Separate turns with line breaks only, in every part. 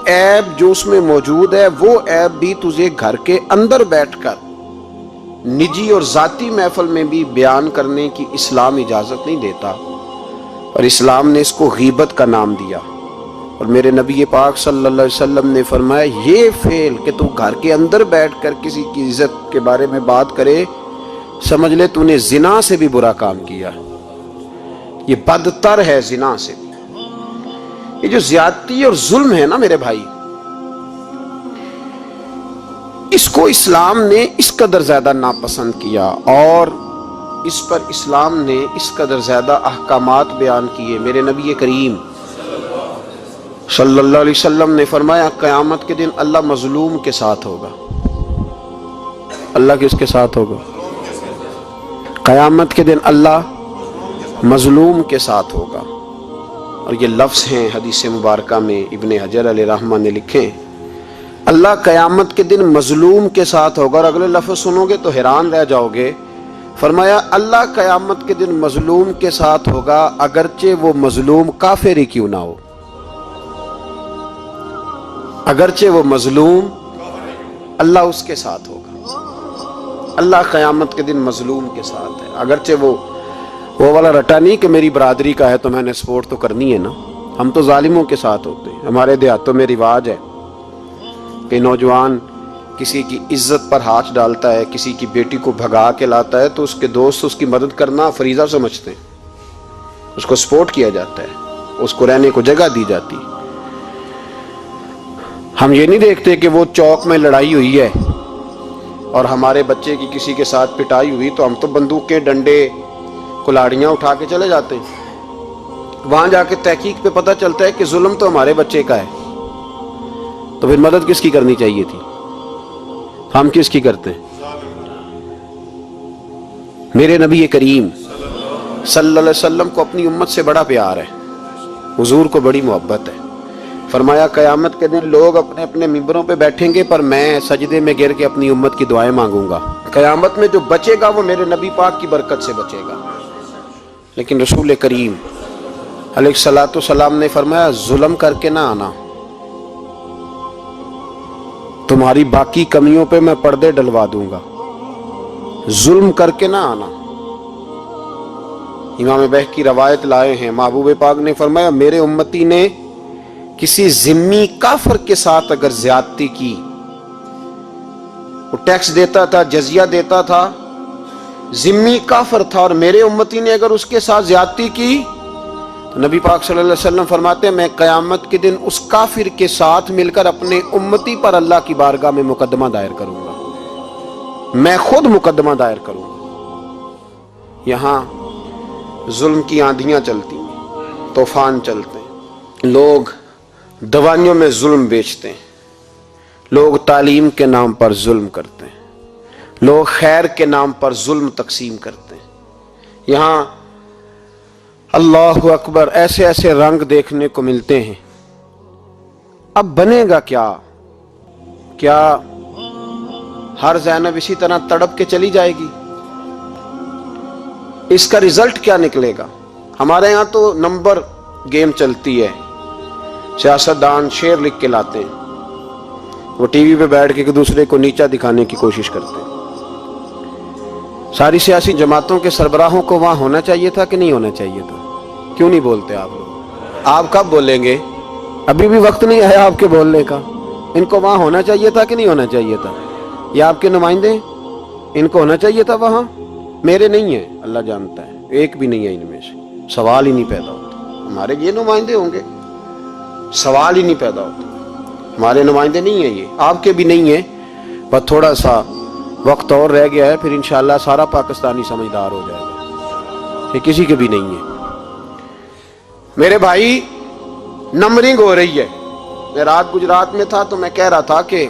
عیب جو اس میں موجود ہے وہ عیب بھی تجھے گھر کے اندر بیٹھ کر نجی اور ذاتی محفل میں بھی بیان کرنے کی اسلام اجازت نہیں دیتا، اور اسلام نے اس کو غیبت کا نام دیا۔ اور میرے نبی پاک صلی اللہ علیہ وسلم نے فرمایا یہ فعل کہ تو گھر کے اندر بیٹھ کر کسی کی عزت کے بارے میں بات کرے، سمجھ لے تو نے زنا سے بھی برا کام کیا، یہ بدتر ہے زنا سے بھی۔ یہ جو زیادتی اور ظلم ہے نا میرے بھائی، اس کو اسلام نے اس قدر زیادہ ناپسند کیا، اور اس پر اسلام نے اس قدر زیادہ احکامات بیان کیے۔ میرے نبی کریم صلی اللہ علیہ وسلم نے فرمایا قیامت کے دن اللہ مظلوم کے ساتھ ہوگا۔ اللہ کس کے ساتھ ہوگا؟ قیامت کے دن اللہ مظلوم کے ساتھ ہوگا۔ اور یہ لفظ ہیں حدیث مبارکہ میں ابن حجر علیہ رحمہ نے لکھے، اللہ قیامت کے دن مظلوم کے ساتھ ہوگا۔ اور اگلے لفظ سنو گے تو حیران رہ جاؤ گے، فرمایا اللہ قیامت کے دن مظلوم کے ساتھ ہوگا اگرچہ وہ مظلوم کافر ہی کیوں نہ ہو، اگرچہ وہ مظلوم اللہ اس کے ساتھ ہوگا۔ اللہ قیامت کے دن مظلوم کے ساتھ ہے، اگرچہ وہ والا رٹا نہیں کہ میری برادری کا ہے تو میں نے سپورٹ تو کرنی ہے نا۔ ہم تو ظالموں کے ساتھ ہوتے ہیں۔ ہمارے دیہاتوں میں رواج ہے کہ نوجوان کسی کی عزت پر ہاتھ ڈالتا ہے، کسی کی بیٹی کو بھگا کے لاتا ہے تو اس کے دوست اس کی مدد کرنا فریضہ سمجھتے ہیں، اس کو سپورٹ کیا جاتا ہے، اس کو رہنے کو جگہ دی جاتی۔ ہم یہ نہیں دیکھتے کہ وہ چوک میں لڑائی ہوئی ہے اور ہمارے بچے کی کسی کے ساتھ پٹائی ہوئی تو ہم تو بندوقیں، ڈنڈے، کلاڑیاں اٹھا کے چلے جاتے ہیں۔ وہاں جا کے تحقیق پہ پتہ چلتا ہے کہ ظلم تو ہمارے بچے کا ہے، تو پھر مدد کس کی کرنی چاہیے تھی؟ ہم کس کی کرتے ہیں؟ میرے نبی کریم صلی اللہ علیہ وسلم کو اپنی امت سے بڑا پیار ہے، حضور کو بڑی محبت ہے۔ فرمایا قیامت کے دن لوگ اپنے اپنے ممبروں پہ بیٹھیں گے پر میں سجدے میں گر کے اپنی امت کی دعائیں مانگوں گا۔ قیامت میں جو بچے گا وہ میرے نبی پاک کی برکت سے بچے گا۔ لیکن رسول کریم علیہ الصلوۃ والسلام نے فرمایا ظلم کر کے نہ آنا، تمہاری باقی کمیوں پہ میں پردے ڈلوا دوں گا، ظلم کر کے نہ آنا۔ امام بہقی روایت لائے ہیں، محبوب پاک نے فرمایا میرے امتی نے کسی ذمی کافر کے ساتھ اگر زیادتی کی، وہ ٹیکس دیتا تھا، جزیہ دیتا تھا، ذمی کافر تھا، اور میرے امتی نے اگر اس کے ساتھ زیادتی کی تو نبی پاک صلی اللہ علیہ وسلم فرماتے ہیں میں قیامت کے دن اس کافر کے ساتھ مل کر اپنے امتی پر اللہ کی بارگاہ میں مقدمہ دائر کروں گا، میں خود مقدمہ دائر کروں گا۔ یہاں ظلم کی آندھیاں چلتی ہیں، طوفان چلتے ہیں، لوگ دوائیوں میں ظلم بیچتے ہیں، لوگ تعلیم کے نام پر ظلم کرتے ہیں، لوگ خیر کے نام پر ظلم تقسیم کرتے ہیں۔ یہاں اللہ اکبر ایسے ایسے رنگ دیکھنے کو ملتے ہیں۔ اب بنے گا کیا؟ کیا ہر زینب اسی طرح تڑپ کے چلی جائے گی؟ اس کا رزلٹ کیا نکلے گا؟ ہمارے یہاں تو نمبر گیم چلتی ہے، سیاستدان شعر لکھ کے لاتے ہیں، وہ ٹی وی پہ بیٹھ کے ایک دوسرے کو نیچا دکھانے کی کوشش کرتے ہیں۔ ساری سیاسی جماعتوں کے سربراہوں کو وہاں ہونا چاہیے تھا کہ نہیں ہونا چاہیے تھا؟ کیوں نہیں بولتے آپ لوگ؟ آپ کب بولیں گے؟ ابھی بھی وقت نہیں آیا آپ کے بولنے کا۔ ان کو وہاں ہونا چاہیے تھا کہ نہیں ہونا چاہیے تھا؟ یہ آپ کے نمائندے ہیں، ان کو ہونا چاہیے تھا وہاں۔ میرے نہیں ہیں، اللہ جانتا ہے، ایک بھی نہیں ہے ان میں سے، سوال ہی نہیں پیدا ہوتا۔ ہمارے یہ نمائندے ہوں گے، سوال ہی نہیں پیدا ہوتا۔ ہمارے نمائندے نہیں ہیں، یہ آپ کے بھی نہیں ہیں، بس تھوڑا سا وقت اور رہ گیا ہے، پھر انشاءاللہ سارا پاکستانی سمجھدار ہو جائے گا۔ یہ کسی کے بھی نہیں ہے۔ میرے بھائی نمبرنگ ہو رہی ہے۔ میں رات گجرات میں تھا تو میں کہہ رہا تھا کہ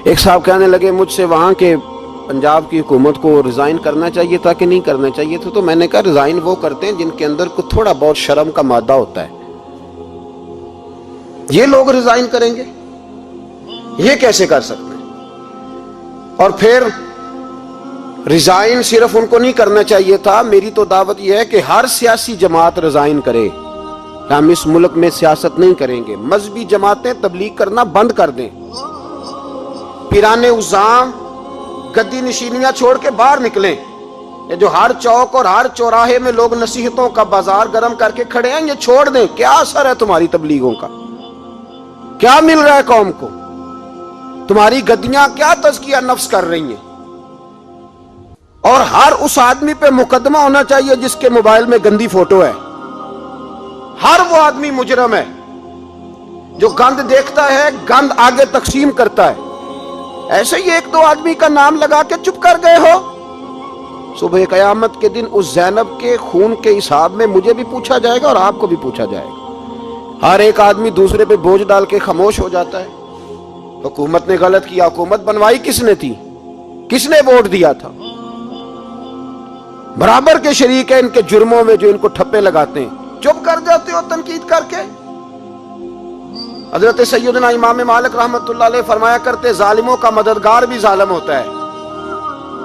ایک صاحب کہنے لگے مجھ سے وہاں کے پنجاب کی حکومت کو ریزائن کرنا چاہیے تھا کہ نہیں کرنا چاہیے تھا، تو میں نے کہا ریزائن وہ کرتے ہیں جن کے اندر کو تھوڑا بہت شرم کا مادہ ہوتا ہے۔ یہ لوگ ریزائن کریں گے؟ یہ کیسے کر سکتے ہیں؟ اور پھر ریزائن صرف ان کو نہیں کرنا چاہیے تھا، میری تو دعوت یہ ہے کہ ہر سیاسی جماعت ریزائن کرے، کہ ہم اس ملک میں سیاست نہیں کریں گے، مذہبی جماعتیں تبلیغ کرنا بند کر دیں، پیرانے عظام گدی نشینیاں چھوڑ کے باہر نکلیں۔ یہ جو ہر چوک اور ہر چوراہے میں لوگ نصیحتوں کا بازار گرم کر کے کھڑے ہیں، یہ چھوڑ دیں۔ کیا اثر ہے تمہاری تبلیغوں کا؟ کیا مل رہا ہے قوم کو؟ تمہاری گدیاں کیا تزکیہ نفس کر رہی ہیں؟ اور ہر اس آدمی پہ مقدمہ ہونا چاہیے جس کے موبائل میں گندی فوٹو ہے۔ ہر وہ آدمی مجرم ہے جو گند دیکھتا ہے، گند آگے تقسیم کرتا ہے۔ ایسے ہی ایک دو آدمی کا نام لگا کے چپ کر گئے ہو، صبح قیامت کے دن اس زینب کے خون کے حساب میں مجھے بھی پوچھا جائے گا اور آپ کو بھی پوچھا جائے گا۔ ہر ایک آدمی دوسرے پہ بوجھ ڈال کے خاموش ہو جاتا ہے۔ حکومت نے غلط کیا، حکومت بنوائی کس نے تھی؟ کس نے ووٹ دیا تھا؟ برابر کے شریک ہے ان کے جرموں میں جو ان کو ٹھپے لگاتے ہیں، چپ کر جاتے ہو تنقید کر کے۔ حضرت سیدنا امام مالک رحمت اللہ علیہ فرمایا کرتے، ظالموں کا مددگار بھی ظالم ہوتا ہے۔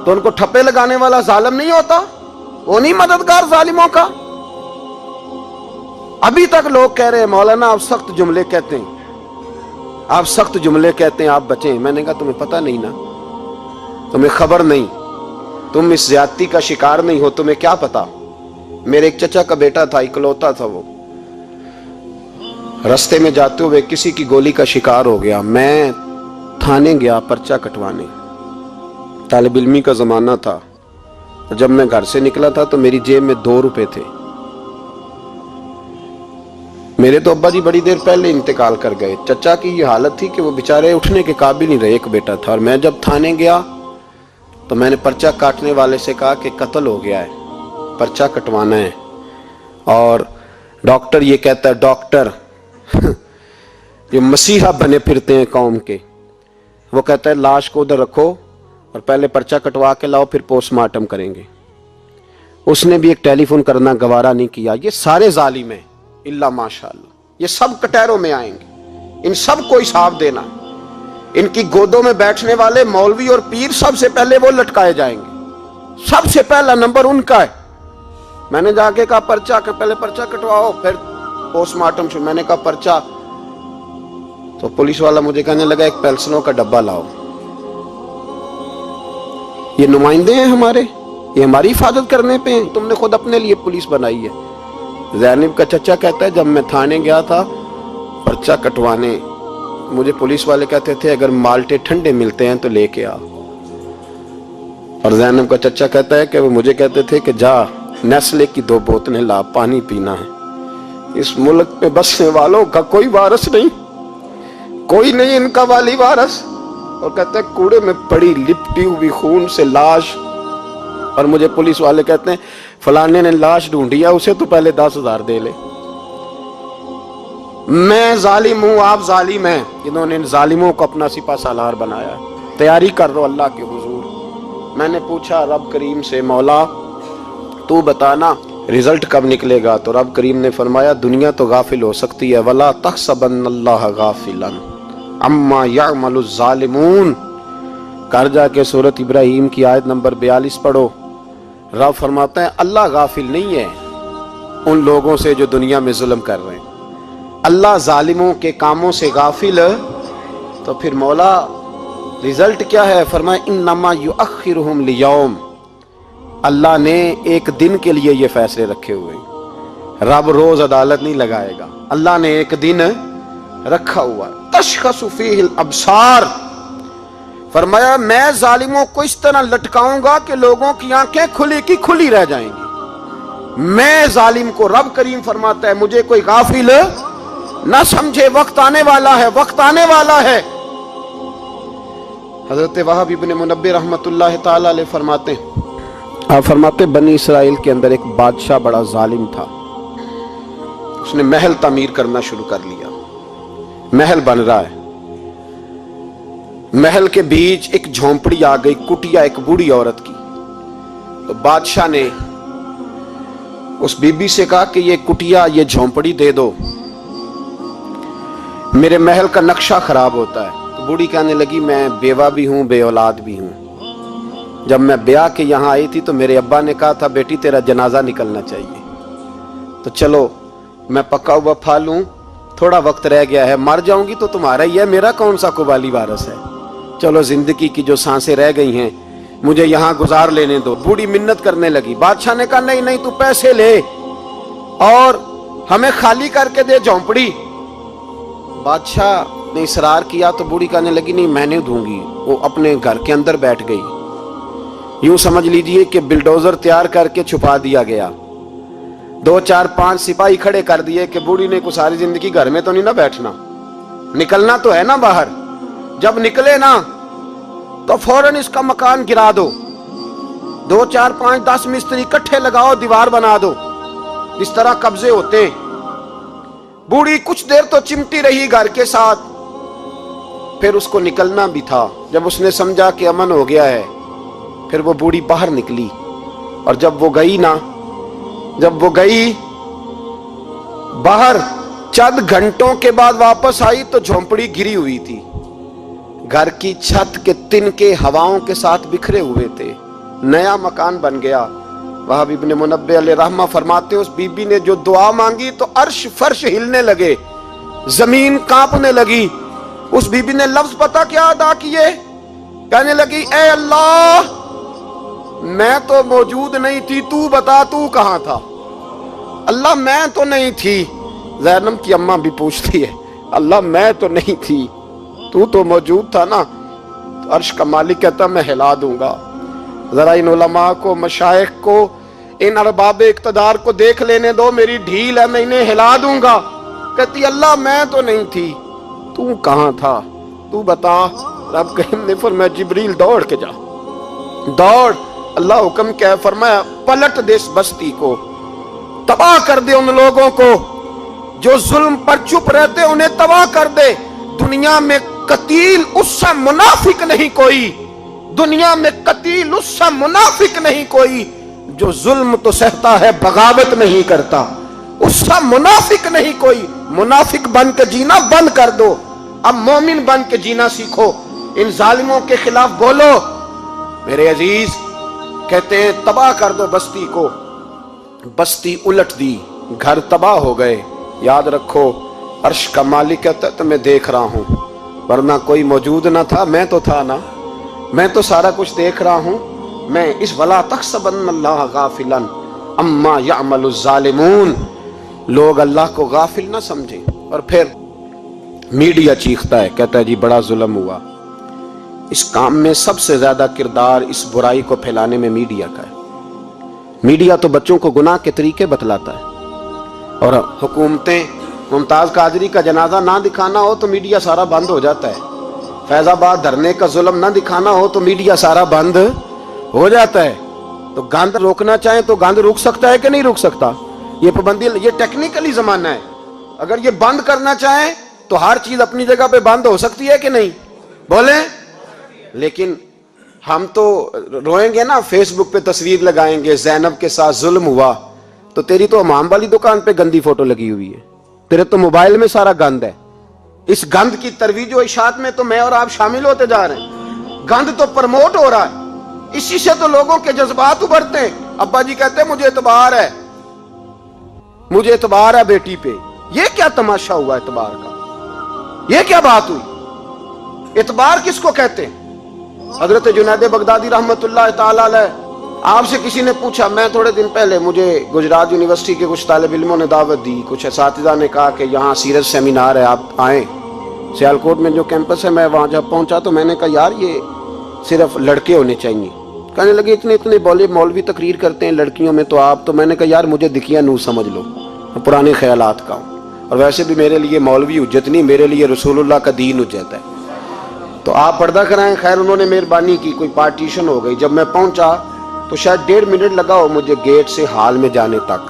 تو ان کو ٹھپے لگانے والا ظالم نہیں ہوتا؟ وہ نہیں مددگار ظالموں کا؟ ابھی تک لوگ کہہ رہے ہیں مولانا آپ سخت جملے کہتے ہیں، آپ سخت جملے کہتے ہیں، آپ بچیں۔ میں نے کہا تمہیں پتہ نہیں نا، تمہیں خبر نہیں، تم اس زیادتی کا شکار نہیں ہو، تمہیں کیا پتا۔ میرے ایک چچا کا بیٹا تھا، اکلوتا تھا، وہ رستے میں جاتے ہوئے کسی کی گولی کا شکار ہو گیا۔ میں تھانے گیا پرچہ کٹوانے، طالب علمی کا زمانہ تھا۔ جب میں گھر سے نکلا تھا تو میری جیب میں 2 روپے تھے۔ میرے تو ابا جی بڑی دیر پہلے انتقال کر گئے۔ چچا کی یہ حالت تھی کہ وہ بیچارے اٹھنے کے قابل نہیں رہے، ایک بیٹا تھا۔ اور میں جب تھانے گیا تو میں نے پرچہ کاٹنے والے سے کہا کہ قتل ہو گیا ہے، پرچہ کٹوانا ہے۔ اور ڈاکٹر یہ کہتا ہے، ڈاکٹر جو مسیحا بنے پھرتے ہیں قوم کے، وہ کہتا ہے لاش کو ادھر رکھو اور پہلے پرچہ کٹوا کے لاؤ، پھر پوسٹ مارٹم کریں گے۔ اس نے بھی ایک ٹیلی فون کرنا گوارا نہیں کیا۔ یہ سارے ظالم ہیں الا ماشاءاللہ، یہ سب کٹہروں میں آئیں گے، ان سب کو حساب دینا۔ ان کی گودوں میں بیٹھنے والے مولوی اور پیر سب سے پہلے وہ لٹکائے جائیں گے، سب سے پہلا نمبر ان کا ہے۔ میں نے جا کے کہا پرچہ پہلے پرچہ کٹواؤ پھر پوسٹ مارٹم شروع۔ میں نے کہا پرچہ، تو پولیس والا مجھے کہنے لگا ایک پیلسنوں کا ڈبہ لاؤ۔ یہ نمائندے ہیں ہمارے، یہ ہماری حفاظت کرنے پہ ہیں، تم نے خود اپنے لیے پولیس بنائی ہے۔ زینب کا چچا کہتا ہے جب میں تھانے گیا تھا پرچہ کٹوانے، مجھے پولیس والے کہتے تھے اگر مالٹے ٹھنڈے ملتے ہیں تو لے کے آ۔ اور زینب کا چچا کہتا ہے کہ وہ مجھے کہتے تھے کہ جا نیسلے کی 2 بوتلیں لا، پانی پینا ہے۔ اس ملک پہ بسنے والوں کا کوئی وارث نہیں، کوئی نہیں ان کا والی وارث۔ اور کہتے ہیں کوڑے میں پڑی لپٹی ہوئی خون سے لاش، اور مجھے پولیس والے کہتے ہیں فلانے نے لاش ڈھونڈی ہے، اسے تو پہلے 10,000 دے لے۔ میں ظالم ہوں، آپ ظالم ہیں، جنہوں نے ان ظالموں کو اپنا سپہ سالار بنایا ہے۔ تیاری کر رہو اللہ کے حضور۔ میں نے پوچھا رب کریم سے، مولا تو بتانا رزلٹ کب نکلے گا؟ تو رب کریم نے فرمایا دنیا تو غافل ہو سکتی ہے، وَلَا تَحْسَبَنَّ اللَّهَ غَافِلًا عَمَّا يَعْمَلُ الظَّالِمُونَ۔ کر جا کے سورۃ ابراہیم کی آیت نمبر 42 پڑھو۔ رب فرماتا ہے اللہ غافل نہیں ہے ان لوگوں سے جو دنیا میں ظلم کر رہے ہیں، اللہ ظالموں کے کاموں سے غافل۔ تو پھر مولا رزلٹ کیا ہے؟ فرمایا انما یؤخرہم لیوم، اللہ نے ایک دن کے لیے یہ فیصلے رکھے ہوئے ہیں۔ رب روز عدالت نہیں لگائے گا، اللہ نے ایک دن رکھا ہوا ہے۔ تشخص فیہ الابصار، فرمایا میں ظالموں کو اس طرح لٹکاؤں گا کہ لوگوں کی آنکھیں کھلی کی کھلی رہ جائیں گی۔ میں ظالم کو، رب کریم فرماتا ہے مجھے کوئی غافل نہ سمجھے، وقت آنے والا ہے، وقت آنے والا ہے۔ حضرت وہب ابن منبہ رحمت اللہ تعالی علیہ فرماتے ہیں، آپ فرماتے بنی اسرائیل کے اندر ایک بادشاہ بڑا ظالم تھا، اس نے محل تعمیر کرنا شروع کر لیا۔ محل بن رہا ہے، محل کے بیچ ایک جھونپڑی آ گئی، کٹیا ایک بوڑھی عورت کی۔ تو بادشاہ نے اس بی بی سے کہا کہ یہ کٹیا، یہ جھونپڑی دے دو، میرے محل کا نقشہ خراب ہوتا ہے۔ تو بوڑھی کہنے لگی میں بیوہ بھی ہوں، بے اولاد بھی ہوں، جب میں بیاہ کے یہاں آئی تھی تو میرے ابا نے کہا تھا بیٹی تیرا جنازہ نکلنا چاہیے، تو چلو मैं पका हुआ फल हूं, थोड़ा वक्त रह गया है, मर जाऊंगी तो तुम्हारा ही है, मेरा कौन सा कुबाली वारस है। चलो जिंदगी की जो सांसें रह गई हैं मुझे यहां गुजार लेने दो। बूढ़ी मिन्नत करने लगी। बादशाह ने कहा नहीं नहीं, तू पैसे ले और हमें खाली करके दे झोंपड़ी। बादशाह ने इसरार किया तो बूढ़ी कहने लगी नहीं मैंने दूंगी। वो अपने घर के अंदर बैठ गई। यूं समझ लीजिए कि बिल्डोजर तैयार करके छुपा दिया गया। 2 4 5 सिपाही खड़े कर दिए कि बूढ़ी ने को सारी जिंदगी घर में तो नहीं ना बैठना, निकलना तो है ना बाहर। जब निकले ना तो फौरन इसका मकान गिरा दो, 2 4 5 10 मिस्त्री इकट्ठे लगाओ, दीवार बना दो। इस तरह कब्जे होते। बूढ़ी कुछ देर तो चिमटी रही घर के साथ, फिर उसको निकलना भी था। जब उसने समझा कि अमन हो गया है, फिर वो बूढ़ी बाहर निकली। और जब वो गई बाहर, चंद घंटों के बाद वापस आई तो झोंपड़ी गिरी हुई थी। घर की छत के तिनके हवाओं के साथ बिखरे हुए थे। नया मकान बन गया। वहाब इब्ने मुनब्बे अलैहि रहमा फरमाते उस बीबी ने जो दुआ मांगी तो अर्श फर्श हिलने लगे, जमीन कांपने लगी। उस बीबी ने लफ्ज पता क्या अदा किए? कहने लगी ए अल्लाह, मैं तो मौजूद नहीं थी, तू बता तू कहां था। अल्लाह मैं तो नहीं थी। ज़ैनब की अम्मा भी पूछती है अल्लाह मैं तो नहीं थी, तू तो मौजूद था ना। तो अर्श का मालिक कहता मैं हिला दूंगा। जरा इन उलमा को, मशाइख को, इन अरबाब इक़्तिदार को देख लेने दो, मेरी ढील है, मैं इन्हें हिला दूंगा। कहती अल्लाह मैं तो नहीं थी, तू कहां था, तू बता। रब करीम ने फरमाया जिब्रील दौड़ के जा, दौड़। अल्लाह हुक्म क्या फरमाया पलट दे इस बस्ती को, तबाह कर दे उन लोगों को जो जुल्म पर चुप रहते, उन्हें तबाह कर दे। दुनिया में कतील उससे मुनाफिक नहीं कोई, दुनिया में कतील उससे मुनाफिक नहीं कोई जो जुल्म तो सहता है बगावत नहीं करता। उससे मुनाफिक नहीं कोई। मुनाफिक बन के जीना बंद कर दो, अब मोमिन बन के जीना सीखो। इन जालिमों के खिलाफ बोलो। मेरे अजीज कहते हैं तबाह कर दो बस्ती को। बस्ती उलट दी, घर तबाह हो गए। याद रखो अर्श का मालिक कहता है तो मैं देख रहा हूं, वरना कोई मौजूद ना था, मैं तो था ना, मैं तो सारा कुछ देख रहा हूं। मैं इस वला तहसबन्नल्लाह गाफिलन अम्मा यअमलुज़ ज़ालिमून, लोग अल्लाह को गाफिल ना समझें। और फिर मीडिया चीखता है, कहता है जी बड़ा जुल्म हुआ। इस काम में सबसे ज्यादा किरदार इस बुराई को फैलाने में मीडिया का है। मीडिया तो बच्चों को गुनाह के तरीके बतलाता है। और हुकूमतें, मुमताज कादरी का जनाजा ना दिखाना हो तो मीडिया सारा बंद हो जाता है। फैजाबाद धरने का जुल्म ना दिखाना हो तो मीडिया सारा बंद हो जाता है। तो गंद रोकना चाहे तो गंद रुक सकता है कि नहीं रुक सकता? ये पाबंदी, ये टेक्निकली जमाना है। अगर ये बंद करना चाहे तो हर चीज अपनी जगह पे बंद हो सकती है कि नहीं? बोले। लेकिन हम तो रोएंगे ना, फेसबुक पे तस्वीर लगाएंगे ज़ैनब के साथ जुल्म हुआ, तो तेरी तो हमाम वाली दुकान पे गंदी फोटो लगी हुई है, तेरे तो मोबाइल में सारा गंद है। इस गंद की तरवीज और इशात में तो मैं और आप शामिल होते जा रहे हैं। गंद तो प्रमोट हो रहा है, इसी से तो लोगों के जज्बात उभरते हैं। अब्बा जी कहते हैं मुझे एतबार है, मुझे एतबार है बेटी पे। ये क्या तमाशा हुआ एतबार का? ये क्या बात हुई? एतबार किसको कहते हैं? हजरत जुनैद बगदादी रहमतुल्लाह ताला अलैह, आपसे किसी ने पूछा, मैं थोड़े दिन पहले, मुझे गुजरात यूनिवर्सिटी के कुछ तालिब इल्मों ने दावत दी, कुछ असातिज़ा ने कहा कि यहाँ सीरत सेमिनार है, आप आए। सियालकोट में जो कैंपस है, मैं वहाँ जब पहुँचा तो मैंने कहा यार ये सिर्फ लड़के होने चाहिए। कहने लगे इतने इतने मौलवी तकरीर करते हैं लड़कियों में, तो आप। तो मैंने कहा यार मुझे दिखिया नूर समझ लो, पुराने ख्यालात का हूँ, और वैसे भी मेरे लिए मौलवी हुज्जत नहीं, मेरे लिए रसूलुल्लाह का दीन हुज्जत है, तो आप पर्दा कराएं। खैर उन्होंने मेहरबानी की, कोई पार्टीशन हो गई। जब मैं पहुंचा तो शायद 1.5 मिनट लगा हो मुझे गेट से हाल में जाने तक,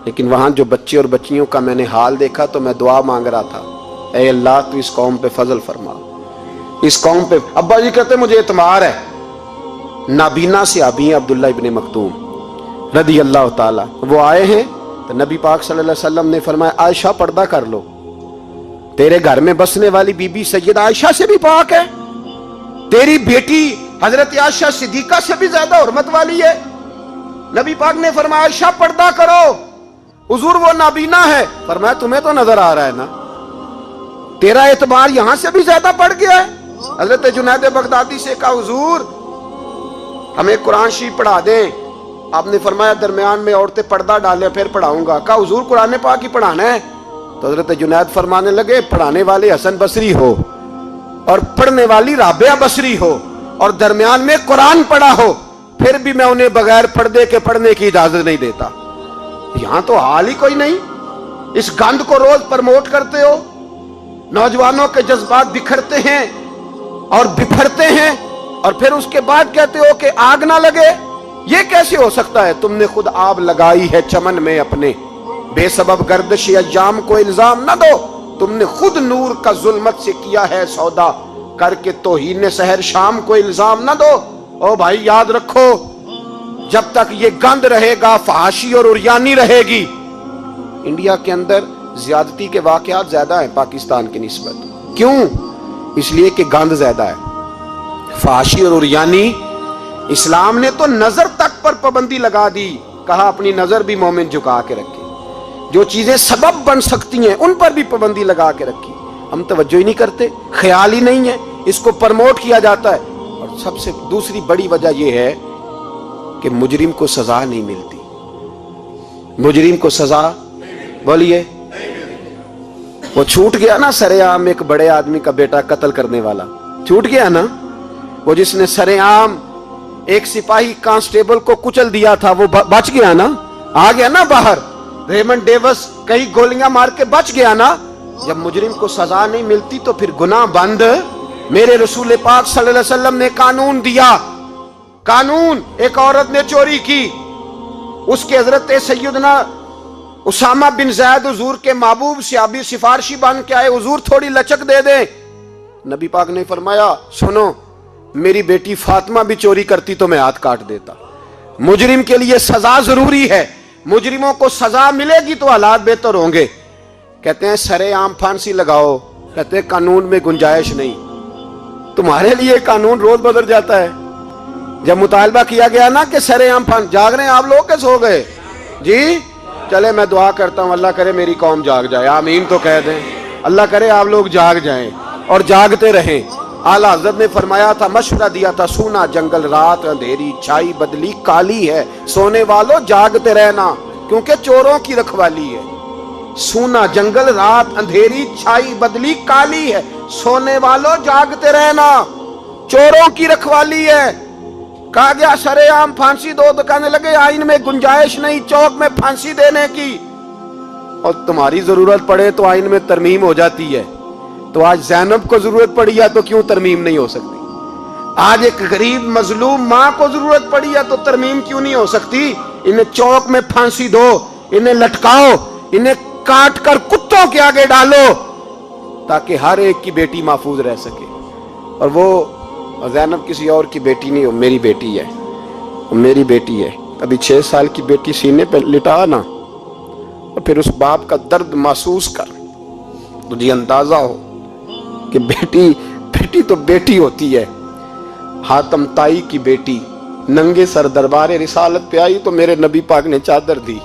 लेकिन वहां जो बच्चे और बच्चियों का मैंने हाल देखा तो मैं दुआ मांग रहा था, ऐ अल्लाह तू इस कौम पे फजल फरमा, इस कौम पे। अब्बा जी कहते मुझे इतमार है। नाबीना से अभी अब्दुल्ला इब्ने मखतूम रदी अल्लाह ताला, वो आए हैं तो नबी पाक सल्लल्लाहु अलैहि वसल्लम ने फरमाया आयशा पर्दा कर लो, तेरे घर में बसने वाली बीबी सैयदा आयशा से भी पाक है, तेरी बेटी हजरत आयशा सिद्दीका से भी ज्यादा हुर्मत वाली है। नबी पाक ने फरमाया आयशा पर्दा करो, हुजूर वो नाबीना है। फरमाया तुम्हें तो नजर आ रहा है ना, तेरा एतबार यहां से भी ज्यादा बढ़ गया है। हजरत जुनैद बगदादी से कहा हुजूर हमें कुरान शरीफ पढ़ा दें। आपने फरमाया दरमियान में औरतें पर्दा डालें फिर पढ़ाऊंगा। कहा हुजूर कुरान पाक ही पढ़ाना है। तो हजरत जुनैद फरमाने लगे पढ़ाने वाले हसन बसरी हो और पढ़ने वाली राबिया बसरी हो और दरमियान में कुरान पढ़ा हो, फिर भी मैं उन्हें बगैर पर्दे के पढ़ने की इजाजत नहीं देता। यहां तो हाल ही कोई नहीं। इस गंद को रोज प्रमोट करते हो, नौजवानों के जज्बात बिखरते हैं और बिफरते हैं और फिर उसके बाद कहते हो कि आग ना लगे। ये कैसे हो सकता है? तुमने खुद आग लगाई है चमन में अपने, बेसबब गर्दिश अय्याम को इल्जाम न दो। तुमने खुद नूर का जुल्मत से किया है सौदा, करके तौहीन सहर शाम को इल्जाम न दो। ओ भाई याद रखो, जब तक ये गंद रहेगा फहाशी और उरियानी रहेगी। इंडिया के अंदर ज्यादती के वाकयात ज्यादा है पाकिस्तान की निस्बत। क्यों? इसलिए कि गंद ज्यादा है, फहाशी और उरियानी। इस्लाम ने तो नजर तक पर पाबंदी लगा दी, कहा अपनी नजर भी मोमिन झुका के रखे। जो चीजें सबब बन सकती हैं उन पर भी पाबंदी लगा के रखी। हम तवज्जो ही नहीं करते, ख्याल ही नहीं है, इसको प्रमोट किया जाता है। और सबसे दूसरी बड़ी वजह यह है कि मुजरिम को सजा नहीं मिलती। मुजरिम को सजा, बोलिए, वो छूट गया ना सरेआम एक बड़े आदमी का बेटा कत्ल करने वाला, छूट गया ना। वो जिसने सरेआम एक सिपाही कांस्टेबल को कुचल दिया था वो बच गया ना, आ गया ना बाहर। रेमंड डेविस कई गोलियां मार के बच गया ना। जब मुजरिम को सजा नहीं मिलती तो फिर गुनाह बंद। मेरे रसूल पाक सल्लल्लाहु अलैहि वसल्लम ने कानून दिया। कानून, एक औरत ने चोरी की, उसके हजरत सैयदना उसामा बिन ज़ैद हुजूर के महबूब सहाबी सिफारशी बन के आए, हुजूर थोड़ी लचक दे दे। नबी पाक ने फरमाया सुनो, मेरी बेटी फातिमा भी चोरी करती तो मैं हाथ काट देता। मुजरिम के लिए सजा जरूरी है, मुजरिमों को सजा मिलेगी तो हालात बेहतर होंगे। कहते हैं सरेआम फांसी लगाओ, कहते हैं कानून में गुंजाइश नहीं। तुम्हारे लिए कानून रोज बदल जाता है। जब मुतालबा किया गया ना कि सरेआम फांसी, जाग रहे हैं आप लोग, कैसे हो गए जी? चले मैं दुआ करता हूं, अल्लाह करे मेरी कौम जाग जाए, आमीन तो कह दें। अल्लाह करे आप लोग जाग जाएं और जागते रहें। आला हज़रत ने फरमाया था, मशवरा दिया था, सूना जंगल रात अंधेरी छाई बदली काली है, सोने वालों जागते रहना क्योंकि चोरों की रखवाली है। सूना जंगल रात अंधेरी छाई बदली काली है, सोने वालों जागते रहना, चोरों की रखवाली है। कहा गया सरेआम फांसी दो तो कहने लगे आइन में गुंजाइश नहीं चौक में फांसी देने की। और तुम्हारी जरूरत पड़े तो आइन में तरमीम हो जाती है। तो आज ज़ैनब को जरूरत पड़ी है तो क्यों तरमीम नहीं हो सकती? आज एक गरीब मजलूम माँ को जरूरत पड़ी है तो तरमीम क्यों नहीं हो सकती? इन्हें चौक में फांसी दो, इन्हें लटकाओ, इन्हें काट कर कुत्तों के आगे डालो ताकि हर एक की बेटी महफूज रह सके। और वो ज़ैनब किसी और की बेटी नहीं, वो मेरी बेटी है, वो मेरी बेटी है। अभी 6 साल की बेटी सीने पे लिटा ना और फिर उस बाप का दर्द महसूस कर, तुझे अंदाजा हो कि बेटी तो बेटी होती है। हातम ताई की बेटी नंगे सर दरबार रिसालत पे आई तो मेरे नबी पाक ने चादर दी।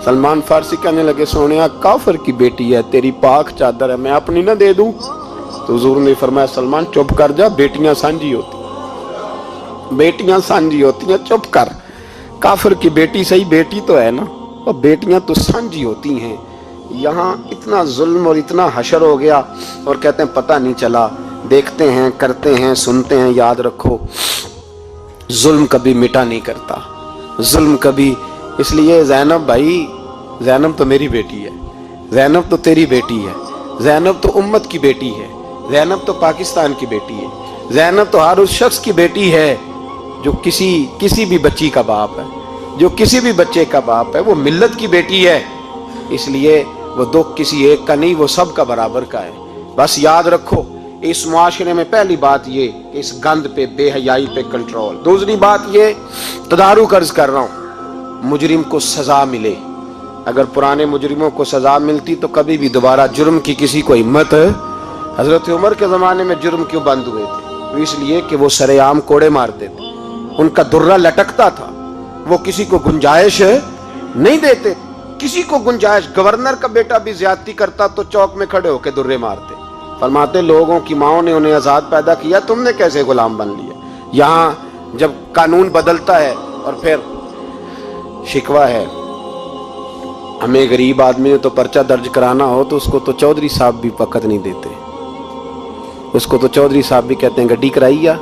सलमान फारसी कहने लगे सोनिया काफिर की बेटी है, तेरी पाक चादर है, मैं अपनी ना दे दूं? तो हुजूर ने फरमाया सलमान चुप कर जा, बेटियां सांझी होती, बेटियां सांझी होती हैं, चुप कर। काफिर की बेटी सही बेटी तो है ना, और बेटियां तो सांझी होती हैं। यहाँ इतना जुल्म और इतना हशर हो गया और कहते हैं पता नहीं चला। देखते हैं, करते हैं, सुनते हैं। याद रखो जुल्म कभी मिटा नहीं करता, जुल्म कभी। इसलिए ज़ैनब भाई, ज़ैनब तो मेरी बेटी है, ज़ैनब तो तेरी बेटी है, ज़ैनब तो उम्मत की बेटी है, ज़ैनब तो पाकिस्तान की बेटी है, ज़ैनब तो हर उस शख्स की बेटी है जो किसी भी बच्ची का बाप है, जो किसी भी बच्चे का बाप है। वो मिल्लत की बेटी है, इसलिए वो दुख किसी एक का नहीं, वो सब का बराबर का है। बस याद रखो इस मुआशरे में पहली बात ये कि इस गंद पे, बेहयाई पे कंट्रोल। दूसरी बात ये, तदारुक अर्ज कर रहा हूँ, मुजरिम को सजा मिले। अगर पुराने मुजरिमों को सजा मिलती तो कभी भी दोबारा जुर्म की किसी को हिम्मत। हजरत उमर के जमाने में जुर्म क्यों बंद हुए थे? तो इसलिए कि वो सरेआम कोड़े मारते थे, उनका दुर्रा लटकता था, वो किसी को गुंजाइश नहीं देते। किसी को गुंजाइश, गवर्नर का बेटा भी ज्यादती करता तो चौक में खड़े होकर दुर्रे मारते। फरमाते लोगों की माओं ने उन्हें आजाद पैदा किया, तुमने कैसे गुलाम बन लिया। यहां जब कानून बदलता है और फिर शिकवा है, हमें गरीब आदमी ने तो पर्चा दर्ज कराना हो तो उसको तो चौधरी साहब भी वक्त नहीं देते, उसको तो चौधरी साहब भी कहते हैं गड्डी कराई आ,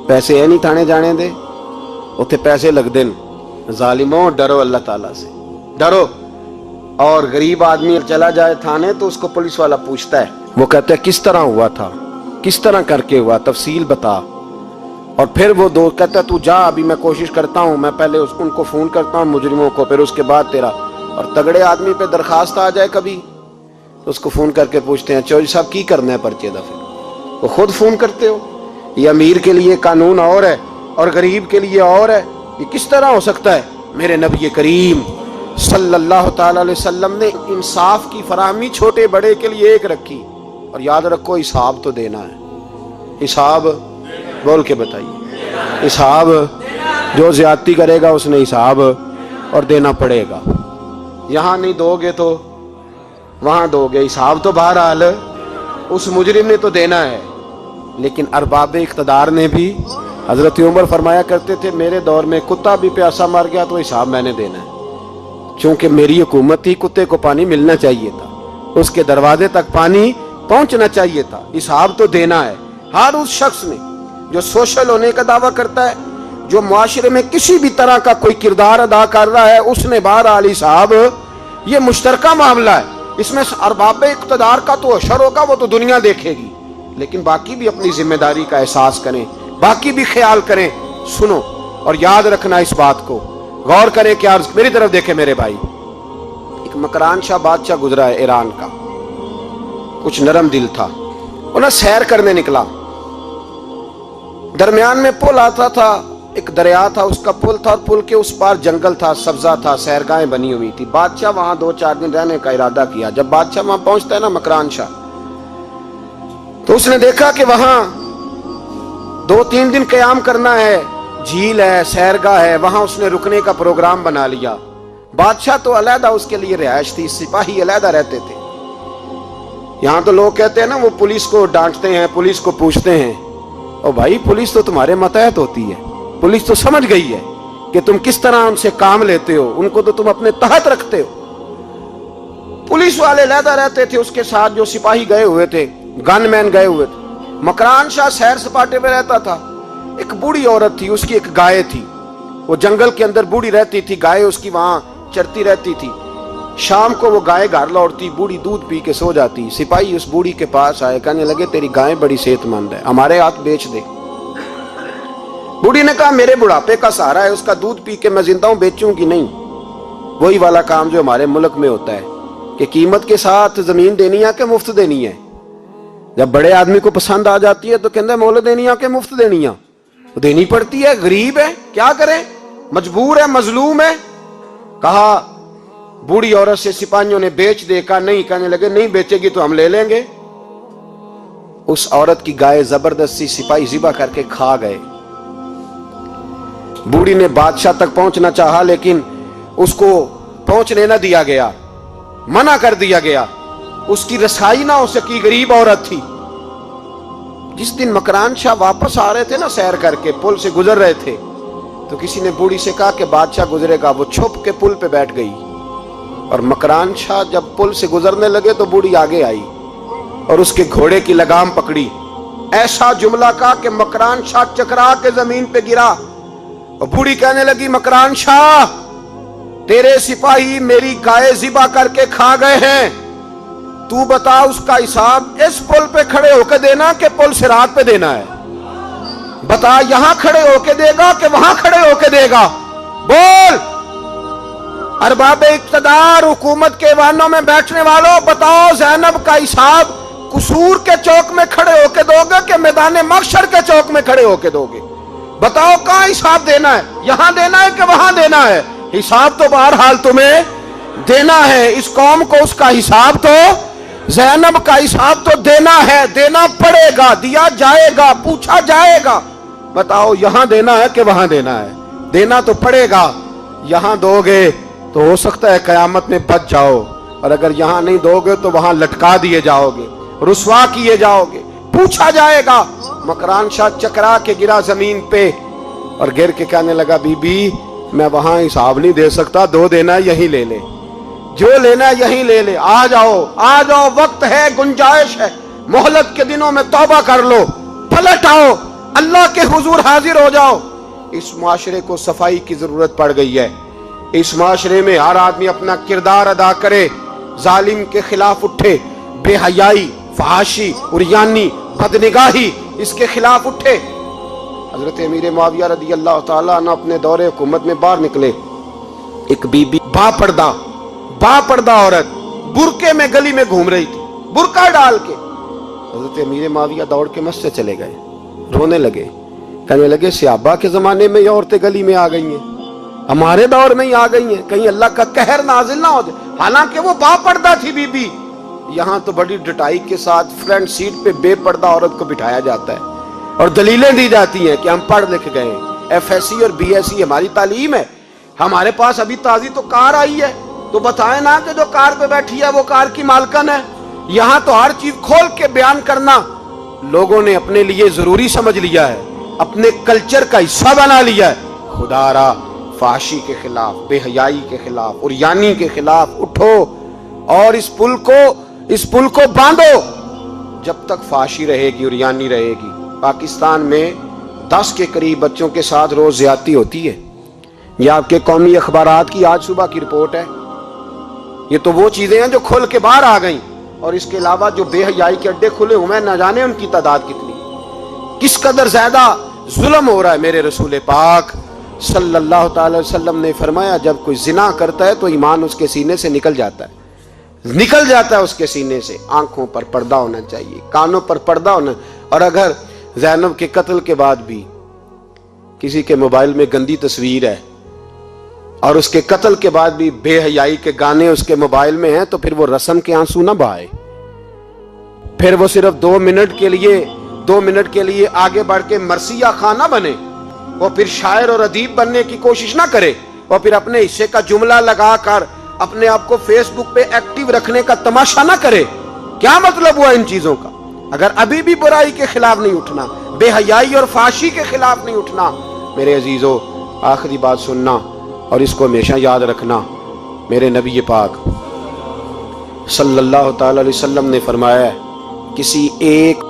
पैसे है नहीं थाने जाने दे, उत्थे पैसे लगते हैं। जालिमों डरो अल्लाह ताला से, डरो। और गरीब आदमी चला जाए थाने तो उसको पुलिस वाला पूछता है, वो कहता है किस तरह हुआ था, किस तरह करके हुआ, तफसील बता। और फिर वो दो कहता है तू जा, अभी मैं कोशिश करता हूँ, मैं पहले उनको फोन करता हूँ मुजरिमों को, फिर उसके बाद तेरा। और तगड़े आदमी पे दरखास्त आ जाए कभी तो उसको फोन करके पूछते हैं चौधरी साहब की करना है पर्चे दा, फिर वो खुद फोन करते हो। ये अमीर के लिए कानून और है और गरीब के लिए और है, ये किस तरह हो सकता है। मेरे नबी करीम सल्लल्लाहु ताला अलैहि वसल्लम ने इंसाफ की फराहमी छोटे बड़े के लिए एक रखी। और याद रखो हिसाब तो देना है, हिसाब बोल के बताइए, हिसाब जो ज्यादती करेगा उसने हिसाब और देना पड़ेगा। यहां नहीं दोगे तो वहां दोगे, हिसाब तो बहरहाल उस मुजरिम ने तो देना है। लेकिन अरबाब इख्तदार ने भी, हजरत उमर फरमाया करते थे मेरे दौर में कुत्ता भी प्यासा मर गया तो हिसाब मैंने देना है, क्योंकि मेरी हुकूमत थी, कुत्ते को पानी मिलना चाहिए था, उसके दरवाजे तक पानी पहुंचना चाहिए था, हिसाब तो देना है। हर उस शख्स ने जो सोशल होने का दावा करता है, जो मुआशरे में किसी भी तरह का कोई किरदार अदा कर रहा है, उसने बहरहाल हिसाब, ये मुश्तरका मामला है, इसमें अरबाब इख्तदार का तो अशर होगा, वो तो दुनिया देखेगी, लेकिन बाकी भी अपनी जिम्मेदारी का एहसास करें, बाकी भी ख्याल करें। सुनो और याद रखना इस बात को, गौर करें कि आज मेरी तरफ देखे मेरे भाई। एक मकरान शाह बादशाह गुजरा है ईरान का, कुछ नरम दिल था, उन्हें सैर करने निकला, दरमियान में पुल आता था, एक दरिया था, उसका पुल था, पुल के उस पार जंगल था, सब्जा था, सैरगाहें बनी हुई थी। बादशाह वहां 2-4 दिन रहने का इरादा किया। जब बादशाह वहां पहुंचता है ना मकरान शाह, तो उसने देखा कि वहां 2-3 दिन क़याम करना है, झील है, सैरगाह है, वहां उसने रुकने का प्रोग्राम बना लिया। बादशाह तो अलहदा उसके लिए रिहाइश थी, सिपाही अलहदा रहते थे। यहां तो लोग कहते हैं ना वो पुलिस को डांटते हैं, पुलिस को पूछते हैं, और भाई पुलिस तो तुम्हारे मतहत होती है, पुलिस तो समझ गई है कि तुम किस तरह उनसे काम लेते हो, उनको तो तुम अपने तहत रखते हो। पुलिस वाले अलहदा रहते थे, उसके साथ जो सिपाही गए हुए थे, गनमैन गए हुए थे। मकरान शाह सैर सपाटे में रहता था। एक बूढ़ी औरत थी, उसकी एक गाय थी, वो जंगल के अंदर बूढ़ी रहती थी, गाय उसकी वहां चरती रहती थी। शाम को वो गाय घर लौटती, बूढ़ी दूध पी के सो जाती। सिपाही उस बूढ़ी के पास आए, कहने लगे तेरी गाय बड़ी सेहतमंद है, हमारे हाथ बेच दे। बूढ़ी ने कहा मेरे बुढ़ापे का सहारा है, उसका दूध पी के मैं जिंदा हूं, बेचूंगी नहीं। वही वाला काम जो हमारे मुल्क में होता है कि कीमत के साथ जमीन देनी है कि मुफ्त देनी है। जब बड़े आदमी को पसंद आ जाती है तो कहते मोल देनी है कि मुफ्त देनी है, तो देनी पड़ती है, गरीब है क्या करें, मजबूर है, मजलूम है। कहा बूढ़ी औरत से सिपाहियों ने बेच दे, कहा नहीं, कहने लगे नहीं बेचेगी तो हम ले लेंगे। उस औरत की गाय जबरदस्ती सिपाही ज़िबा करके खा गए। बूढ़ी ने बादशाह तक पहुंचना चाहा, लेकिन उसको पहुंचने न दिया गया, मना कर दिया गया, उसकी रसाई ना हो सकी, गरीब औरत थी। जिस दिन मकरान शाह वापस आ रहे थे ना, सैर करके पुल से गुजर रहे थे, तो किसी ने बूढ़ी से कहा कि बादशाह गुजरेगा। वो छुप के पुल पे बैठ गई, और मकरान शाह जब पुल से गुजरने लगे तो बूढ़ी आगे आई और उसके घोड़े की लगाम पकड़ी। ऐसा जुमला कहा कि मकरान शाह चकरा के जमीन पे गिरा। और बूढ़ी कहने लगी मकरान शाह, तेरे सिपाही मेरी गाय ज़िबा करके खा गए हैं, तू बता उसका हिसाब इस पुल पे खड़े होकर देना कि पुल सिरात पे देना है। बता यहां खड़े होकर देगा कि वहां खड़े होकर देगा, बोल। अरबाब इक्तदार, हुकूमत के वाहनों में बैठने वालों, बताओ ज़ैनब का हिसाब कसूर के चौक में खड़े होकर दोगे कि मैदान महशर के चौक में खड़े होकर दोगे? बताओ कहां हिसाब देना है, यहां देना है कि वहां देना है? हिसाब तो बहरहाल तुम्हें देना है। इस कौम को उसका हिसाब तो, ज़ैनब का हिसाब तो देना है, देना पड़ेगा, दिया जाएगा, पूछा जाएगा। बताओ यहां देना है कि वहां देना है? देना तो पड़ेगा। यहां दोगे تو ہو سکتا ہے قیامت میں بچ جاؤ، اور اگر یہاں نہیں دو گے تو وہاں لٹکا دیے جاؤ گے، رسوا کیے جاؤ گے، پوچھا جائے گا۔ مکران شاہ چکرا کے گرا زمین پہ اور گر کے کہنے لگا بی بی میں وہاں حساب نہیں دے سکتا، دو دینا یہیں لے لے، جو لینا یہیں لے لے، آ جاؤ آ جاؤ، وقت ہے، گنجائش ہے، مہلت کے دنوں میں توبہ کر لو، پلٹ آؤ، اللہ کے حضور حاضر ہو جاؤ۔ اس معاشرے کو صفائی کی ضرورت پڑ گئی ہے، اس معاشرے میں ہر آدمی اپنا کردار ادا کرے، ظالم کے خلاف اٹھے، بے حیائی، فحاشی، عریانی، بدنگاہی، اس کے خلاف اٹھے۔ حضرت امیر معاویہ رضی اللہ تعالیٰ عنہ اپنے دور حکومت میں باہر نکلے، ایک بی بی با پردہ عورت برقعے میں گلی میں گھوم رہی تھی، برقع ڈال کے۔ حضرت امیر معاویہ دوڑ کے مسجد چلے گئے، رونے لگے، کہنے لگے صحابہ کے زمانے میں یہ عورتیں گلی میں آ گئی ہیں، ہمارے دور میں ہی آ گئی ہیں، کہیں اللہ کا قہر نازل نہ ہو جائے۔ حالانکہ وہ با پردہ تھی بی بی، یہاں تو بڑی ڈٹائی کے ساتھ فرنٹ سیٹ پہ بے پردہ عورت کو بٹھایا جاتا ہے اور دلیلیں دی جاتی ہیں کہ ہم پڑھ لکھ گئے ہیں، ایف ایس سی اور بی ایس سی ہماری تعلیم ہے، ہمارے پاس ابھی تازی تو کار آئی ہے، تو بتائیں نا کہ جو کار پہ بیٹھی ہے وہ کار کی مالکن ہے۔ یہاں تو ہر چیز کھول کے بیان کرنا لوگوں نے اپنے لیے ضروری سمجھ لیا ہے، اپنے کلچر کا حصہ بنا لیا ہے۔ خدا را فحاشی کے خلاف، بے حیائی کے خلاف، عریانی کے خلاف اٹھو اور اس پل کو باندھو۔ جب تک فحاشی رہے گی، عریانی رہے گی۔ پاکستان میں 10 کے قریب بچوں کے ساتھ روز زیادتی ہوتی ہے، یہ آپ کے قومی اخبارات کی آج صبح کی رپورٹ ہے۔ یہ تو وہ چیزیں ہیں جو کھل کے باہر آ گئیں، اور اس کے علاوہ جو بے حیائی کے اڈے کھلے ہوئے ہیں، نہ جانے ان کی تعداد کتنی، کس قدر زیادہ ظلم ہو رہا ہے۔ میرے رسول پاک صلی اللہ تعالی وسلم نے فرمایا جب کوئی زنا کرتا ہے تو ایمان اس کے سینے سے نکل جاتا ہے اس کے سینے سے۔ آنکھوں پر پردہ ہونا چاہیے، کانوں پر پردہ ہونا، اور اگر زینب کے قتل کے بعد بھی کسی کے موبائل میں گندی تصویر ہے اور اس کے قتل کے بعد بھی بے حیائی کے گانے اس کے موبائل میں ہیں، تو پھر وہ رسم کے آنسو نہ بہائے، پھر وہ صرف 2 منٹ کے لیے آگے بڑھ کے مرثیہ خان نہ بنے، وہ پھر شاعر اور ادیب بننے کی کوشش نہ کرے، وہ پھر اپنے حصے کا جملہ لگا کر اپنے آپ کو فیس بک پہ ایکٹیو رکھنے کا تماشا نہ کرے۔ کیا مطلب ہوا ان چیزوں کا؟ اگر ابھی بھی برائی کے خلاف نہیں اٹھنا، بے حیائی اور فحاشی کے خلاف نہیں اٹھنا، میرے عزیزو آخری بات سننا اور اس کو ہمیشہ یاد رکھنا۔ میرے نبی پاک صلی اللہ تعالی علیہ وسلم نے فرمایا ہے، کسی ایک